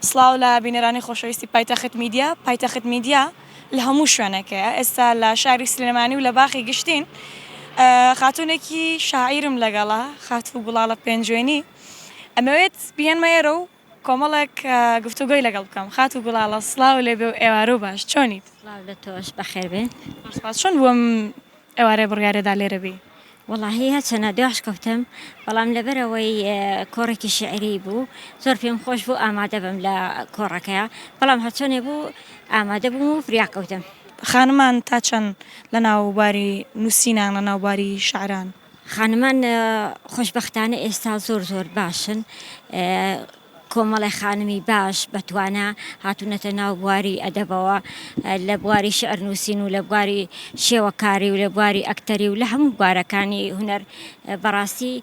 سڵاو لە بینەرانی خۆشەویستی پایتەخت میدیا. پایتەخت میدیا لە هەموو شوێنەکەیە. ئێستا لە شاری سلێمانی و لە باخی گشتین خاتونێکی شاعیرم لەگەڵا خاتوو گوڵاڵە پێنجوێنی ئەمەوێت بهێنمە و کۆمەڵێک گفتوگۆی لەگەڵ بکەم. خاتوو گوڵاڵە سڵاو لێ بێ و ئێوارە و باش چۆنیت؟ سڵاو لە تۆش بەخێر بێن. سپاس. چۆن بووم ئێوارەی بڕیارێدا لێرە بێ؟ وەڵاهی هەچەنە دوێش کەوتم بەڵام لەبەرەوەی کۆڕێکی شعری بوو زۆر پێم خۆش بوو ئامادە بم لە کۆڕەکەیە بەڵام هەچۆنێ بوو ئامادە بووم و فریا کەوتم. خانمان تا چەند لە ناوباری نووسینان لە ناوباری شعران؟ خانمان خۆشبەختانە ئێستا زۆر باشن. کۆمەڵی خانمی باش بەتوانە هاتوونەتە ناو بواری ئەدەبەوە لە بواری شعر نووسین و لە بواری شێوەکاری و لە بواری ئەکتەری و لە هەموو بوارەکانی هونەر بەڕاستی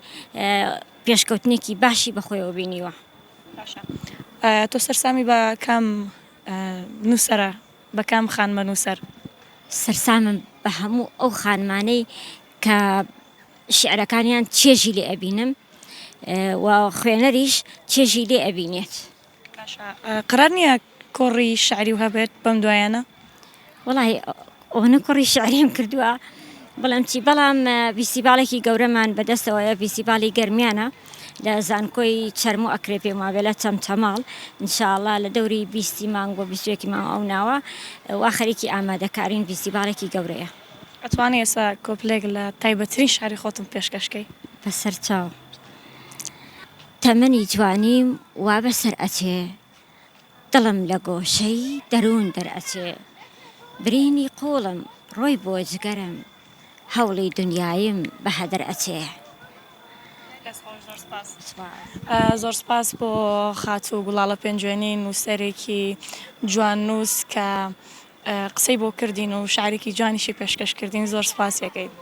پێشکەوتنێکی باشی بەخۆیەوە بینیوە. تۆ سەرسامی بە کام نووسەرە بە کام خانمە نووسەر؟ سەرسامم بە هەموو ئەو خانمانەی کە شعرەکانیان چێژی لێ ئەبینم و خوێنەریش چێژی لێ ئەبینێت. قرار نییە کۆڕی شعری و هەبێت بەم دوایانە؟ وڵی ئەوە کۆڕی شعریم کردووە بەڵام فیستیڤالێکی گەورەمان بەدەستەوەیە فیستیڤالی گەرمیانە لە زانکۆی چەرمۆ ئەکرێ پێم وابێ لە چەمچەماڵ ئینشاءڵڵا لە دەوری 20 مانگ بۆ 21 مانگ ئەو ناوە وا خەریکی ئامادەکارین فیستیڤالێکی گەورەیە. ئەتوانێ ئێستا کۆپلێک لە تایبەترین شعری خۆتم پێشکەشکەی؟ بەسەر چاو تەمەنی جوانیم وا بەسەر ئەچێ دڵم لە گۆشەی دەروون دەرئەچێ برینی قوڵم ڕۆی بۆ جگەرم هەوڵی دنیایم بە هەدەر ئەچێ. زۆر سپاس بۆ خاتوو گوڵاڵە پێنجوێنی نووسەرێکی جوان نووس کە قسەی بۆ کردین و شعرێکی جوانیشی پێشکەش کردین. زۆر سپاس یەکەیت.